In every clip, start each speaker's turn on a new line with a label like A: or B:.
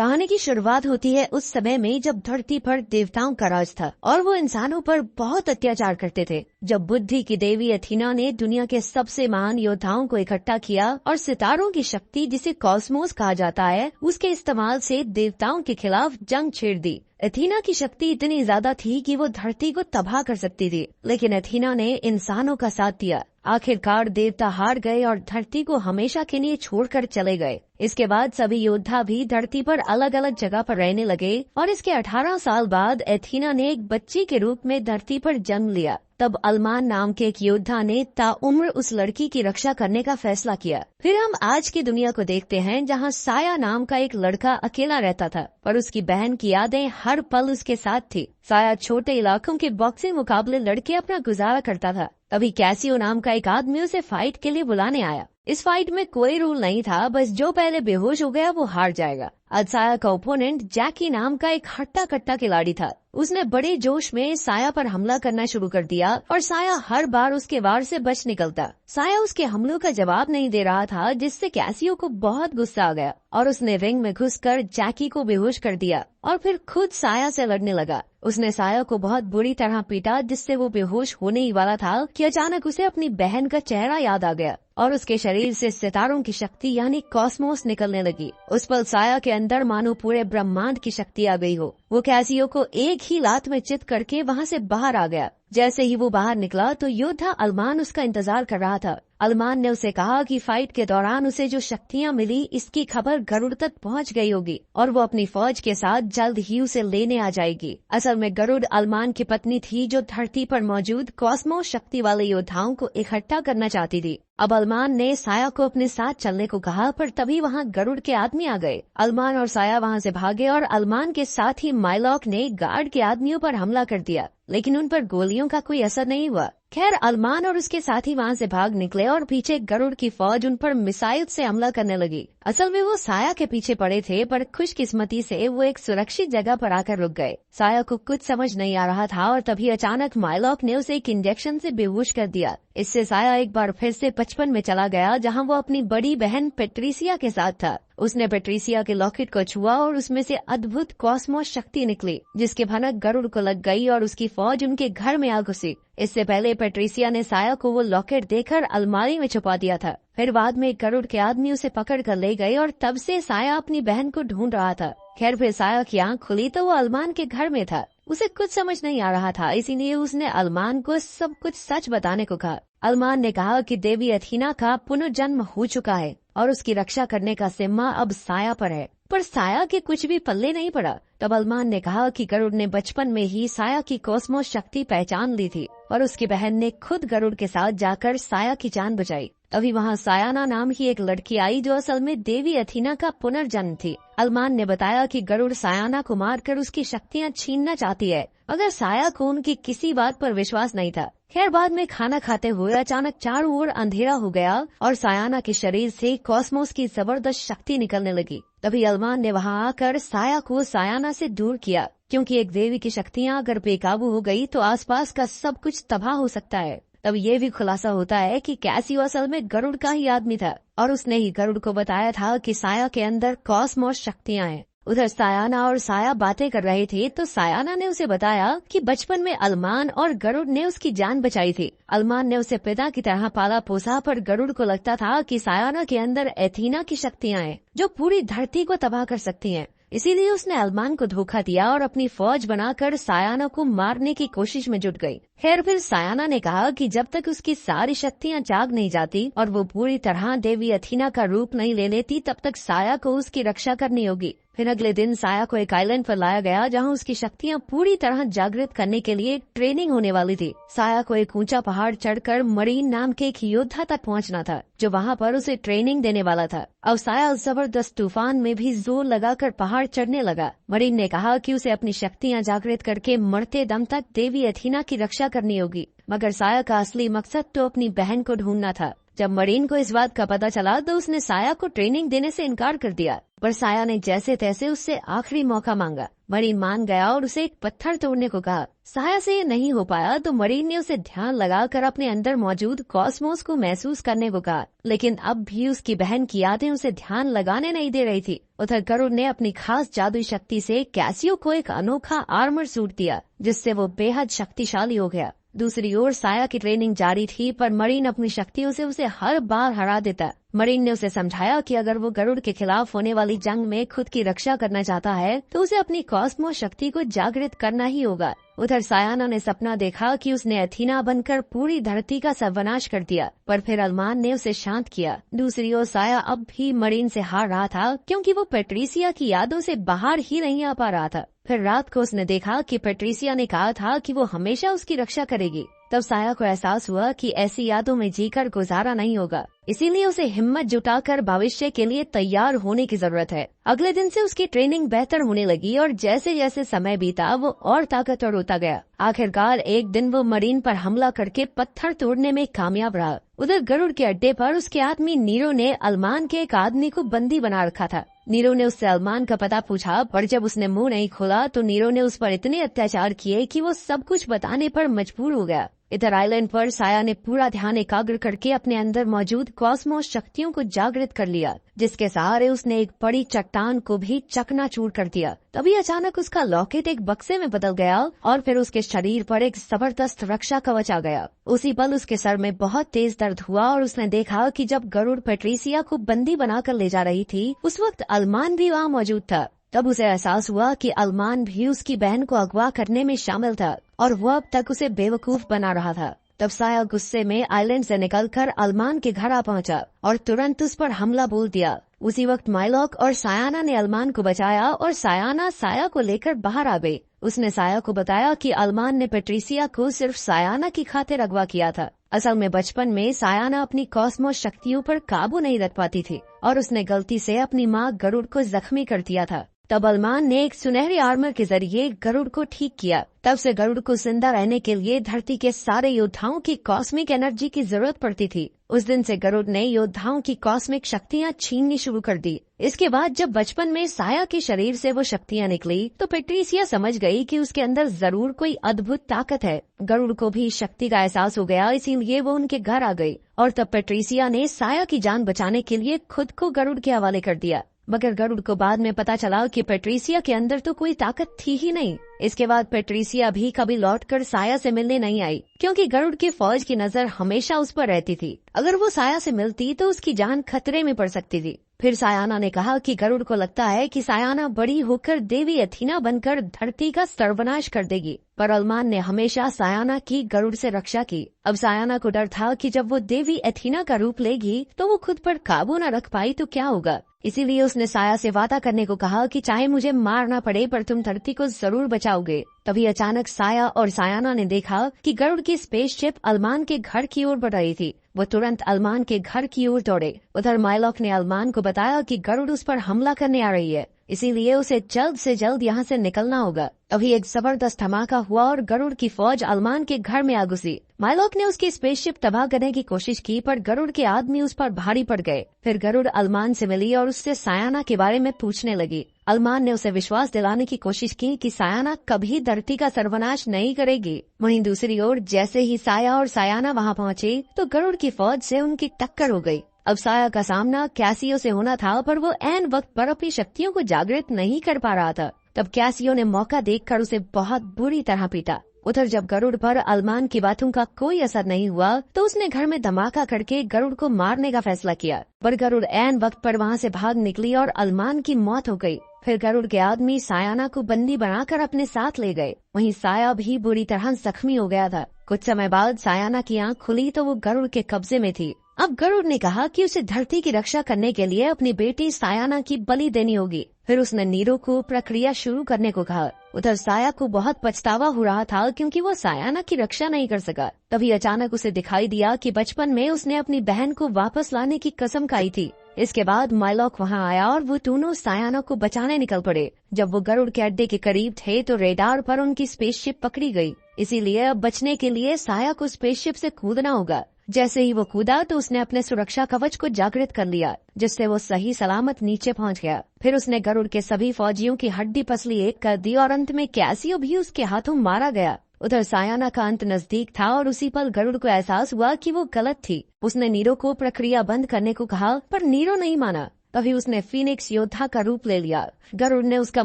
A: कहानी की शुरुआत होती है उस समय में जब धरती पर देवताओं का राज था और वो इंसानों पर बहुत अत्याचार करते थे। जब बुद्धि की देवी अथीना ने दुनिया के सबसे महान योद्धाओं को इकट्ठा किया और सितारों की शक्ति जिसे कॉस्मोस कहा जाता है उसके इस्तेमाल से देवताओं के खिलाफ जंग छेड़ दी। अथीना की शक्ति इतनी ज्यादा थी कि वो धरती को तबाह कर सकती थी, लेकिन अथीना ने इंसानों का साथ दिया। आखिरकार देवता हार गए और धरती को हमेशा के लिए छोड़कर चले गए। इसके बाद सभी योद्धा भी धरती पर अलग अलग जगह पर रहने लगे और इसके 18 साल बाद अथीना ने एक बच्ची के रूप में धरती पर जन्म लिया। तब अलमान नाम के एक योद्धा ने ताउम्र उस लड़की की रक्षा करने का फैसला किया। फिर हम आज की दुनिया को देखते हैं जहां साया नाम का एक लड़का अकेला रहता था, पर उसकी बहन की यादें हर पल उसके साथ थी। साया छोटे इलाकों के बॉक्सिंग मुकाबले लड़के अपना गुजारा करता था। तभी कैसियो नाम का एक आदमी उसे फाइट के लिए बुलाने आया। इस फाइट में कोई रूल नहीं था, बस जो पहले बेहोश हो गया वो हार जाएगा। आज साया का ओपोनेंट जैकी नाम का एक हट्टा कट्टा खिलाड़ी था। उसने बड़े जोश में साया पर हमला करना शुरू कर दिया और साया हर बार उसके वार से बच निकलता। साया उसके हमलों का जवाब नहीं दे रहा था, जिससे कैसियो को बहुत गुस्सा आ गया और उसने रिंग में घुसकर जैकी को बेहोश कर दिया और फिर खुद साया से लड़ने लगा। उसने साया को बहुत बुरी तरह पीटा, जिससे वो बेहोश होने ही वाला था कि अचानक उसे अपनी बहन का चेहरा याद आ गया और उसके शरीर से सितारों की शक्ति यानी कॉस्मोस निकलने लगी। उस पल साया के अंदर मानो पूरे ब्रह्मांड की शक्ति आ गई हो। वो कैसियो को एक ही लात में चित करके वहाँ से बाहर आ गया। जैसे ही वो बाहर निकला तो योद्धा अलमान उसका इंतजार कर रहा था। अलमान ने उसे कहा कि फाइट के दौरान उसे जो शक्तियाँ मिली इसकी खबर गरुड़ तक पहुँच गई होगी और वो अपनी फौज के साथ जल्द ही उसे लेने आ जाएगी। असल में गरुड़ अलमान की पत्नी थी, जो धरती पर मौजूद कॉस्मोस शक्ति वाले योद्धाओं को इकट्ठा करना चाहती थी। अब अलमान ने साया को अपने साथ चलने को कहा, पर तभी वहाँ गरुड़ के आदमी आ गए। अलमान और साया वहाँ से भागे और अलमान के साथ ही माइलॉक ने गार्ड के आदमियों पर हमला कर दिया, लेकिन उन पर गोलियों का कोई असर नहीं हुआ। खैर, अलमान और उसके साथी वहाँ से भाग निकले और पीछे गरुड़ की फौज उन पर मिसाइल से हमला करने लगी। असल में वो साया के पीछे पड़े थे, पर खुशकिस्मती से वो एक सुरक्षित जगह पर आकर रुक गए। साया को कुछ समझ नहीं आ रहा था और तभी अचानक माइलॉक ने उसे एक इंजेक्शन से बेहोश कर दिया। इससे साया एक बार फिर से बचपन में चला गया, जहाँ वो अपनी बड़ी बहन पेट्रिसिया के साथ था। उसने पेट्रिसिया के लॉकेट को छुआ और उसमें से अद्भुत कॉस्मोस शक्ति निकली, जिसकी भनक गरुड़ को लग गई और उसकी फौज उनके घर में आ घुसी। इससे पहले पेट्रिसिया ने साया को वो लॉकेट देकर अलमारी में छुपा दिया था। फिर बाद में गरुड़ के आदमी उसे पकड़ कर ले गए और तब से साया अपनी बहन को ढूंढ रहा था। खैर, फिर साया की आंख खुली तो वो अलमान के घर में था। उसे कुछ समझ नहीं आ रहा था, इसीलिए उसने अलमान को सब कुछ सच बताने को कहा। अलमान ने कहा कि देवी अथीना का पुनर्जन्म हो चुका है और उसकी रक्षा करने का जिम्मा अब साया पर है, पर साया के कुछ भी पल्ले नहीं पड़ा। तब अलमान ने कहा कि गरुड़ ने बचपन में ही साया की कॉस्मोस शक्ति पहचान ली थी और उसकी बहन ने खुद गरुड़ के साथ जाकर साया की जान बचाई। अभी वहाँ सायाना नाम की एक लड़की आई, जो असल में देवी अथीना का पुनर्जन्म थी। अलमान ने बताया कि गरुड़ सायाना को मारकर उसकी शक्तियाँ छीनना चाहती है, मगर साया को उनकी किसी बात पर विश्वास नहीं था। खैर, बाद में खाना खाते हुए अचानक चारों ओर अंधेरा हो गया और सायाना के शरीर से कॉस्मोस की जबरदस्त शक्ति निकलने लगी। तभी अलमान ने वहाँ आकर साया को सायाना से दूर किया, क्योंकि एक देवी की शक्तियाँ अगर बेकाबू हो गई तो आसपास का सब कुछ तबाह हो सकता है। तब ये भी खुलासा होता है कि कैसियो असल में गरुड़ का ही आदमी था और उसने ही गरुड़ को बताया था कि साया के अंदर कॉस्मोस शक्तियाँ हैं। उधर सायाना और साया बातें कर रहे थे तो सायाना ने उसे बताया कि बचपन में अलमान और गरुड़ ने उसकी जान बचाई थी। अलमान ने उसे पिता की तरह पाला पोसा, पर गरुड़ को लगता था कि सायाना के अंदर अथीना की शक्तियाँ हैं जो पूरी धरती को तबाह कर सकती हैं। इसीलिए उसने अलमान को धोखा दिया और अपनी फौज बनाकर सायाना को मारने की कोशिश में जुट गई। खैर, फिर सायाना ने कहा कि जब तक उसकी सारी शक्तियाँ जाग नहीं जाती और वो पूरी तरह देवी अथीना का रूप नहीं ले लेती, तब तक साया को उसकी रक्षा करनी होगी। फिर अगले दिन साया को एक आइलैंड पर लाया गया, जहाँ उसकी शक्तियाँ पूरी तरह जागृत करने के लिए ट्रेनिंग होने वाली थी। साया को एक ऊंचा पहाड़ चढ़कर मरीन नाम के एक योद्धा तक पहुँचना था, जो वहाँ पर उसे ट्रेनिंग देने वाला था। अब साया जबरदस्त तूफान में भी जोर लगाकर पहाड़ चढ़ने लगा। मरीन ने कहा कि उसे अपनी शक्तियाँ जागृत करके मरते दम तक देवी अथीना की रक्षा करनी होगी, मगर साया का असली मकसद तो अपनी बहन को ढूंढना था। जब मरीन को इस बात का पता चला तो उसने साया को ट्रेनिंग देने से इनकार कर दिया, पर साया ने जैसे तैसे उससे आखिरी मौका मांगा। मरीन मान गया और उसे एक पत्थर तोड़ने को कहा। साया से ये नहीं हो पाया तो मरीन ने उसे ध्यान लगाकर अपने अंदर मौजूद कॉस्मोस को महसूस करने को कहा, लेकिन अब भी उसकी बहन की यादें उसे ध्यान लगाने नहीं दे रही थी। उधर गरुड़ ने अपनी खास जादुई शक्ति से कैसियो को एक अनोखा आर्मर सूट दिया, जिससे वो बेहद शक्तिशाली हो गया। दूसरी ओर साया की ट्रेनिंग जारी थी, पर मरीन अपनी शक्तियों से उसे हर बार हरा देता। मरीन ने उसे समझाया कि अगर वो गरुड़ के खिलाफ होने वाली जंग में खुद की रक्षा करना चाहता है तो उसे अपनी कॉस्मोस शक्ति को जागृत करना ही होगा। उधर सायाना ने सपना देखा कि उसने एथीना बनकर पूरी धरती का सर्वनाश कर दिया, पर फिर अरमान ने उसे शांत किया। दूसरी ओर साया अब भी मरीन से हार रहा था, क्योंकि वो पेट्रिसिया की यादों से बाहर ही नहीं आ पा रहा था। फिर रात को उसने देखा कि पेट्रिसिया ने कहा था कि वो हमेशा उसकी रक्षा करेगी। तब साया को एहसास हुआ कि ऐसी यादों में जीकर गुजारा नहीं होगा, इसीलिए उसे हिम्मत जुटाकर भविष्य के लिए तैयार होने की जरूरत है। अगले दिन से उसकी ट्रेनिंग बेहतर होने लगी और जैसे जैसे समय बीता वो और ताकतवर होता गया। आखिरकार एक दिन वो मरीन पर हमला करके पत्थर तोड़ने में कामयाब रहा। उधर गरुड़ के अड्डे पर उसके आदमी नीरो ने अरमान के एक आदमी को बंदी बना रखा था। नीरो ने उससे अरमान का पता पूछा, पर जब उसने मुंह नहीं खोला तो नीरो ने उस पर इतने अत्याचार किए कि वो सब कुछ बताने पर मजबूर हो गया। इधर आइलैंड पर साया ने पूरा ध्यान एकाग्र करके अपने अंदर मौजूद कॉस्मोस शक्तियों को जागृत कर लिया, जिसके सहारे उसने एक बड़ी चट्टान को भी चकनाचूर कर दिया। तभी अचानक उसका लॉकेट एक बक्से में बदल गया और फिर उसके शरीर पर एक जबरदस्त रक्षा कवच आ गया। उसी पल उसके सर में बहुत तेज दर्द हुआ और उसने देखा कि जब गरुड़ पेट्रिसिया को बंदी बनाकर ले जा रही थी उस वक्त अरमान भी वहाँ मौजूद था। तब उसे एहसास हुआ कि अरमान भी उसकी बहन को अगवा करने में शामिल था और वो अब तक उसे बेवकूफ बना रहा था। तब साया गुस्से में आइलैंड से निकलकर अरमान के घर आ पहुंचा और तुरंत उस पर हमला बोल दिया। उसी वक्त माइलॉक और सायाना ने अरमान को बचाया और सायाना साया को लेकर बाहर आ गई। उसने साया को बताया कि अरमान ने पेट्रिसिया को सिर्फ सायाना की खातिर अगवा किया था। असल में बचपन में सायाना अपनी कॉस्मोस शक्तियों पर काबू नहीं रख पाती थी और उसने गलती से अपनी माँ गरुड़ को जख्मी कर दिया था। तब अरमान ने एक सुनहरी आर्मर के जरिए गरुड़ को ठीक किया। तब से गरुड़ को जिंदा रहने के लिए धरती के सारे योद्धाओं की कॉस्मिक एनर्जी की जरूरत पड़ती थी। उस दिन से गरुड़ ने योद्धाओं की कॉस्मिक शक्तियाँ छीननी शुरू कर दी। इसके बाद जब बचपन में साया के शरीर से वो शक्तियाँ निकली तो पेट्रिसिया समझ गई कि उसके अंदर जरूर कोई अद्भुत ताकत है। गरुड़ को भी शक्ति का एहसास हो गया, इसीलिए वो उनके घर आ गई और तब पेट्रिसिया ने साया की जान बचाने के लिए खुद को गरुड़ के हवाले कर दिया। मगर गरुड़ को बाद में पता चला कि पेट्रिसिया के अंदर तो कोई ताकत थी ही नहीं। इसके बाद पेट्रिसिया भी कभी लौटकर साया से मिलने नहीं आई, क्योंकि गरुड़ की फौज की नजर हमेशा उस पर रहती थी। अगर वो साया से मिलती तो उसकी जान खतरे में पड़ सकती थी। फिर सायाना ने कहा कि गरुड़ को लगता है कि सायाना बड़ी होकर देवी एथीना बनकर धरती का सर्वनाश कर देगी, पर अरमान ने हमेशा सायाना की गरुड़ से रक्षा की। अब सायाना को डर था कि जब वो देवी एथीना का रूप लेगी तो वो खुद पर काबू न रख पाई तो क्या होगा। इसीलिए उसने साया से वादा करने को कहा कि चाहे मुझे मारना पड़े पर तुम धरती को जरूर बचाओगे। तभी अचानक साया और सायाना ने देखा कि गरुड़ की स्पेसशिप अरमान के घर की ओर बढ़ रही थी। वो तुरंत अरमान के घर की ओर दौड़े। उधर माइलॉक ने अरमान को बताया कि गरुड़ उस पर हमला करने आ रही है, इसीलिए उसे जल्द से जल्द यहाँ से निकलना होगा। तभी एक जबरदस्त धमाका हुआ और गरुड़ की फौज अरमान के घर में आ घुसी। माइलॉक ने उसकी स्पेसशिप तबाह करने की कोशिश की, पर गरुड़ के आदमी उस पर भारी पड़ गए। फिर गरुड़ अरमान से मिली और उससे सायाना के बारे में पूछने लगी। अरमान ने उसे विश्वास दिलाने की कोशिश की कि सायाना कभी धरती का सर्वनाश नहीं करेगी। वहीं दूसरी ओर जैसे ही साया और सायाना वहां पहुंचे तो गरुड़ की फौज से उनकी टक्कर हो गई। अब साया का सामना कैसियो से होना था, पर वो ऐन वक्त पर अपनी शक्तियों को जागृत नहीं कर पा रहा था। तब कैसियो ने मौका देखकर उसे बहुत बुरी तरह पीटा। उधर जब गरुड़ पर अरमान की बातों का कोई असर नहीं हुआ तो उसने घर में धमाका करके गरुड़ को मारने का फैसला किया, पर गरुड़ ऐन वक्त पर वहाँ से भाग निकली और अरमान की मौत हो गई। फिर गरुड़ के आदमी सायाना को बंदी बनाकर अपने साथ ले गए। वहीं साया भी बुरी तरह जख्मी हो गया था। कुछ समय बाद सायाना की आंख खुली तो वो गरुड़ के कब्जे में थी। अब गरुड़ ने कहा कि उसे धरती की रक्षा करने के लिए अपनी बेटी सायाना की बलि देनी होगी। फिर उसने नीरो को प्रक्रिया शुरू करने को कहा। उधर साया को बहुत पछतावा हो रहा था, क्योंकि वो सायाना की रक्षा नहीं कर सका। तभी अचानक उसे दिखाई दिया कि बचपन में उसने अपनी बहन को वापस लाने की कसम खाई थी। इसके बाद माइलॉक वहां आया और वो दोनों सायाना को बचाने निकल पड़े। जब वो गरुड़ के अड्डे के करीब थे तो रेडार पर उनकी स्पेसशिप पकड़ी गई। इसीलिए अब बचने के लिए साया को स्पेसशिप से कूदना होगा। जैसे ही वो कूदा तो उसने अपने सुरक्षा कवच को जागृत कर लिया, जिससे वो सही सलामत नीचे पहुंच गया। फिर उसने गरुड़ के सभी फौजियों की हड्डी पसली एक कर दी और अंत में कैसियो भी उसके हाथों मारा गया। उधर सायाना का अंत नजदीक था और उसी पल गरुड़ को एहसास हुआ कि वो गलत थी। उसने नीरो को प्रक्रिया बंद करने को कहा, पर नीरो नहीं माना। तभी उसने फीनिक्स योद्धा का रूप ले लिया। गरुड़ ने उसका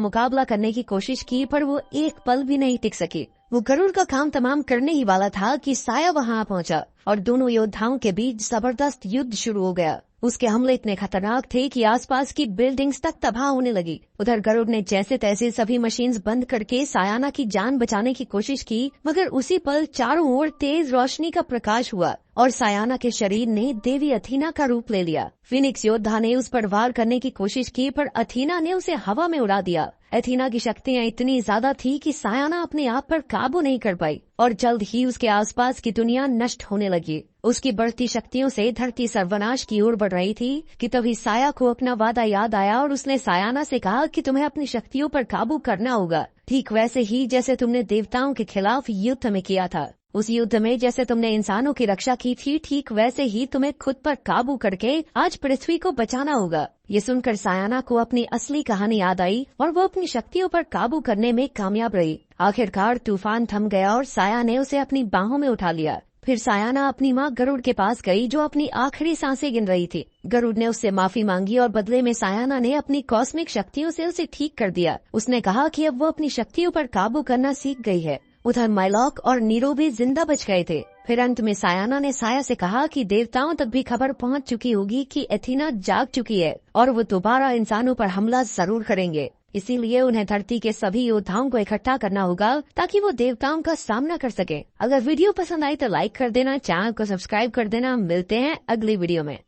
A: मुकाबला करने की कोशिश की, पर वो एक पल भी नहीं टिक सकी। वो गरुड़ का काम तमाम करने ही वाला था कि साया वहां पहुंचा और दोनों योद्धाओं के बीच जबरदस्त युद्ध शुरू हो गया। उसके हमले इतने खतरनाक थे कि आसपास की बिल्डिंग्स तक तबाह होने लगी। उधर गरुड़ ने जैसे तैसे सभी मशीन्स बंद करके सायाना की जान बचाने की कोशिश की, मगर उसी पल चारों ओर तेज रोशनी का प्रकाश हुआ और सायाना के शरीर ने देवी अथीना का रूप ले लिया। फीनिक्स योद्धा ने उस पर वार करने की कोशिश की, पर अथीना ने उसे हवा में उड़ा दिया। अथीना की शक्तियाँ इतनी ज्यादा थी कि सायाना अपने आप पर काबू नहीं कर पाई और जल्द ही उसके आसपास की दुनिया नष्ट होने लगी। उसकी बढ़ती शक्तियों से धरती सर्वनाश की ओर बढ़ रही थी कि तभी साया को अपना वादा याद आया और उसने सायाना से कहा कि तुम्हें अपनी शक्तियों पर काबू करना होगा, ठीक वैसे ही जैसे तुमने देवताओं के खिलाफ युद्ध में किया था। उस युद्ध में जैसे तुमने इंसानों की रक्षा की थी, ठीक वैसे ही तुम्हें खुद पर काबू करके आज पृथ्वी को बचाना होगा। ये सुनकर सायाना को अपनी असली कहानी याद आई और वो अपनी शक्तियों पर काबू करने में कामयाब रही। आखिरकार तूफान थम गया और साया ने उसे अपनी बाहों में उठा लिया। फिर सायाना अपनी माँ गरुड़ के पास गई, जो अपनी आखिरी सांसें गिन रही थी। गरुड़ ने उससे माफी मांगी और बदले में सायाना ने अपनी कॉस्मिक शक्तियों से उसे ठीक कर दिया। उसने कहा कि अब वो अपनी शक्तियों पर काबू करना सीख गई है। उधर माइलॉक और नीरो भी जिंदा बच गए थे। फिर अंत में सायाना ने साया से कहा कि देवताओं तक भी खबर पहुंच चुकी होगी कि एथीना जाग चुकी है और वो दोबारा इंसानों पर हमला जरूर करेंगे। इसीलिए उन्हें धरती के सभी योद्धाओं को इकट्ठा करना होगा ताकि वो देवताओं का सामना कर सके। अगर वीडियो पसंद आई तो लाइक कर देना, चैनल को सब्सक्राइब कर देना। मिलते हैं अगली वीडियो में।